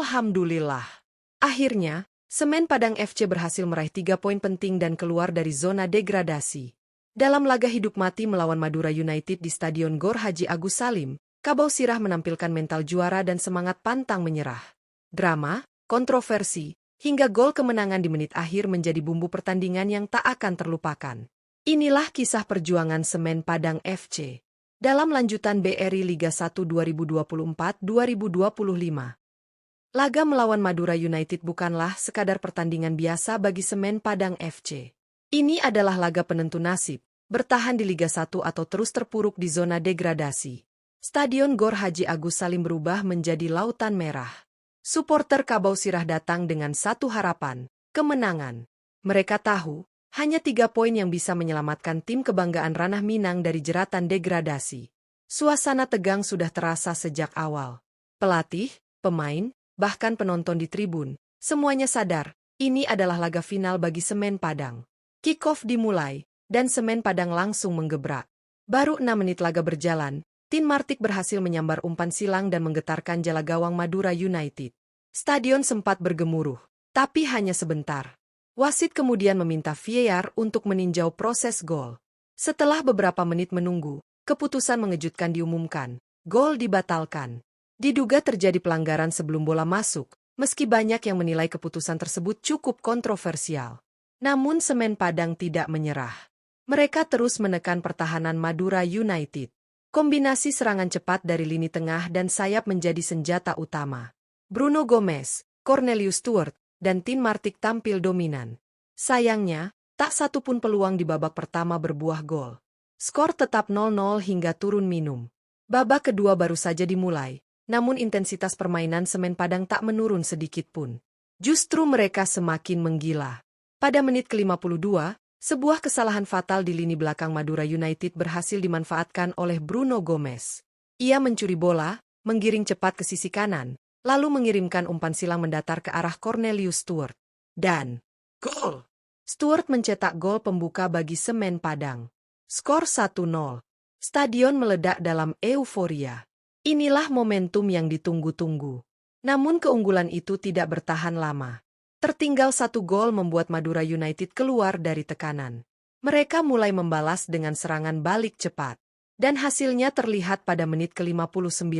Alhamdulillah. Akhirnya, Semen Padang FC berhasil meraih 3 poin penting dan keluar dari zona degradasi. Dalam laga hidup mati melawan Madura United di Stadion Gor Haji Agus Salim, Kabau Sirah menampilkan mental juara dan semangat pantang menyerah. Drama, kontroversi, hingga gol kemenangan di menit akhir menjadi bumbu pertandingan yang tak akan terlupakan. Inilah kisah perjuangan Semen Padang FC. Dalam lanjutan BRI Liga 1 2024-2025. Laga melawan Madura United bukanlah sekadar pertandingan biasa bagi Semen Padang FC. Ini adalah laga penentu nasib, bertahan di Liga 1 atau terus terpuruk di zona degradasi. Stadion Gor Haji Agus Salim berubah menjadi lautan merah. Suporter Kabau Sirah datang dengan satu harapan, kemenangan. Mereka tahu, hanya 3 poin yang bisa menyelamatkan tim kebanggaan Ranah Minang dari jeratan degradasi. Suasana tegang sudah terasa sejak awal. Pelatih, pemain, bahkan penonton di tribun, semuanya sadar, ini adalah laga final bagi Semen Padang. Kick-off dimulai, dan Semen Padang langsung menggebrak. Baru 6 menit laga berjalan, Tin Martik berhasil menyambar umpan silang dan menggetarkan jala gawang Madura United. Stadion sempat bergemuruh, tapi hanya sebentar. Wasit kemudian meminta VAR untuk meninjau proses gol. Setelah beberapa menit menunggu, keputusan mengejutkan diumumkan, gol dibatalkan. Diduga terjadi pelanggaran sebelum bola masuk, meski banyak yang menilai keputusan tersebut cukup kontroversial. Namun Semen Padang tidak menyerah. Mereka terus menekan pertahanan Madura United. Kombinasi serangan cepat dari lini tengah dan sayap menjadi senjata utama. Bruno Gomez, Cornelius Stewart, dan Tin Martik tampil dominan. Sayangnya, tak satu pun peluang di babak pertama berbuah gol. Skor tetap 0-0 hingga turun minum. Babak kedua baru saja dimulai. Namun intensitas permainan Semen Padang tak menurun sedikit pun. Justru mereka semakin menggila. Pada menit ke-52, sebuah kesalahan fatal di lini belakang Madura United berhasil dimanfaatkan oleh Bruno Gomez. Ia mencuri bola, menggiring cepat ke sisi kanan, lalu mengirimkan umpan silang mendatar ke arah Cornelius Stewart. Dan gol! Stewart mencetak gol pembuka bagi Semen Padang. Skor 1-0. Stadion meledak dalam euforia. Inilah momentum yang ditunggu-tunggu. Namun keunggulan itu tidak bertahan lama. Tertinggal 1 gol membuat Madura United keluar dari tekanan. Mereka mulai membalas dengan serangan balik cepat. Dan hasilnya terlihat pada menit ke-59.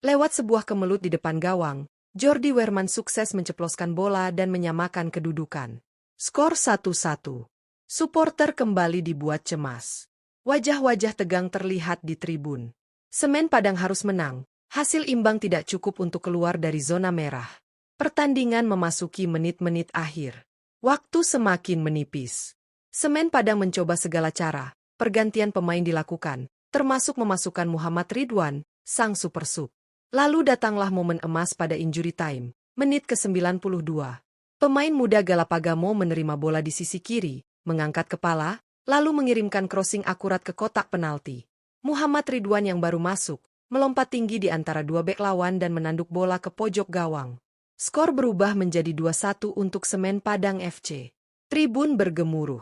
Lewat sebuah kemelut di depan gawang, Jordi Werman sukses menceploskan bola dan menyamakan kedudukan. Skor 1-1. Suporter kembali dibuat cemas. Wajah-wajah tegang terlihat di tribun. Semen Padang harus menang, hasil imbang tidak cukup untuk keluar dari zona merah. Pertandingan memasuki menit-menit akhir. Waktu semakin menipis. Semen Padang mencoba segala cara, pergantian pemain dilakukan, termasuk memasukkan Muhammad Ridwan, sang super sub. Lalu datanglah momen emas pada injury time, menit ke-92. Pemain muda Galapagamo menerima bola di sisi kiri, mengangkat kepala, lalu mengirimkan crossing akurat ke kotak penalti. Muhammad Ridwan yang baru masuk, melompat tinggi di antara 2 bek lawan dan menanduk bola ke pojok gawang. Skor berubah menjadi 2-1 untuk Semen Padang FC. Tribun bergemuruh.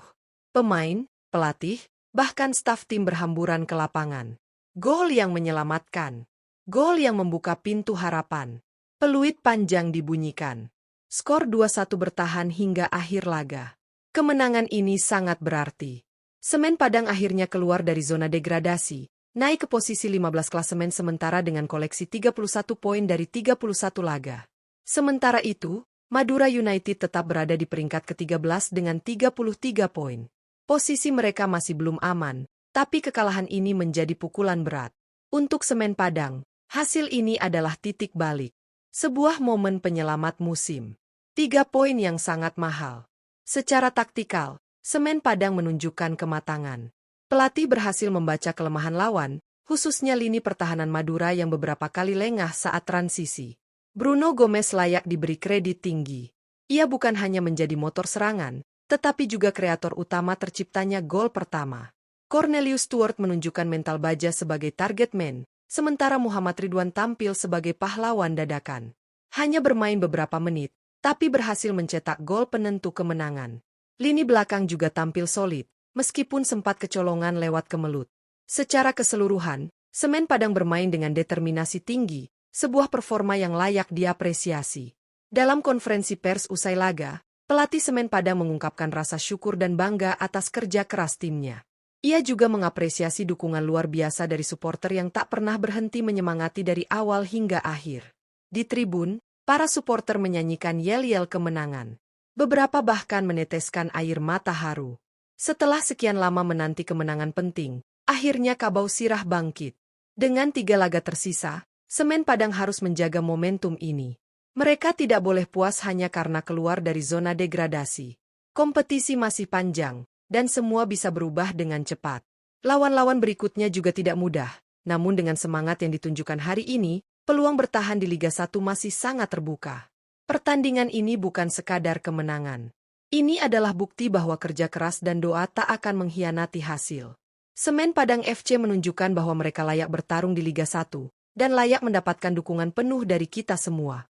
Pemain, pelatih, bahkan staf tim berhamburan ke lapangan. Gol yang menyelamatkan. Gol yang membuka pintu harapan. Peluit panjang dibunyikan. Skor 2-1 bertahan hingga akhir laga. Kemenangan ini sangat berarti. Semen Padang akhirnya keluar dari zona degradasi, naik ke posisi 15 klasemen sementara dengan koleksi 31 poin dari 31 laga. Sementara itu, Madura United tetap berada di peringkat ke-13 dengan 33 poin. Posisi mereka masih belum aman, tapi kekalahan ini menjadi pukulan berat. Untuk Semen Padang, hasil ini adalah titik balik. Sebuah momen penyelamat musim. 3 poin yang sangat mahal. Secara taktikal, Semen Padang menunjukkan kematangan. Pelatih berhasil membaca kelemahan lawan, khususnya lini pertahanan Madura yang beberapa kali lengah saat transisi. Bruno Gomez layak diberi kredit tinggi. Ia bukan hanya menjadi motor serangan, tetapi juga kreator utama terciptanya gol pertama. Cornelius Stewart menunjukkan mental baja sebagai target man, sementara Muhammad Ridwan tampil sebagai pahlawan dadakan. Hanya bermain beberapa menit, tapi berhasil mencetak gol penentu kemenangan. Lini belakang juga tampil solid, meskipun sempat kecolongan lewat kemelut. Secara keseluruhan, Semen Padang bermain dengan determinasi tinggi, Sebuah performa yang layak diapresiasi. Dalam konferensi pers usai laga, pelatih Semen Padang mengungkapkan rasa syukur dan bangga atas kerja keras timnya. Ia juga mengapresiasi dukungan luar biasa dari supporter yang tak pernah berhenti menyemangati dari awal hingga akhir. Di tribun, para supporter menyanyikan yel-yel kemenangan. Beberapa bahkan meneteskan air mata haru. Setelah sekian lama menanti kemenangan penting, akhirnya Kabau Sirah bangkit. Dengan 3 laga tersisa, Semen Padang harus menjaga momentum ini. Mereka tidak boleh puas hanya karena keluar dari zona degradasi. Kompetisi masih panjang, dan semua bisa berubah dengan cepat. Lawan-lawan berikutnya juga tidak mudah, namun dengan semangat yang ditunjukkan hari ini, peluang bertahan di Liga 1 masih sangat terbuka. Pertandingan ini bukan sekadar kemenangan. Ini adalah bukti bahwa kerja keras dan doa tak akan mengkhianati hasil. Semen Padang FC menunjukkan bahwa mereka layak bertarung di Liga 1 dan layak mendapatkan dukungan penuh dari kita semua.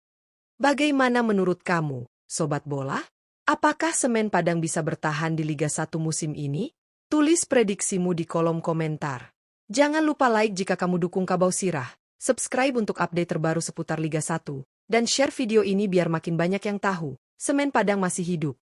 Bagaimana menurut kamu, Sobat Bola? Apakah Semen Padang bisa bertahan di Liga 1 musim ini? Tulis prediksimu di kolom komentar. Jangan lupa like jika kamu dukung Kabau Sirah, subscribe untuk update terbaru seputar Liga 1, dan share video ini biar makin banyak yang tahu, Semen Padang masih hidup.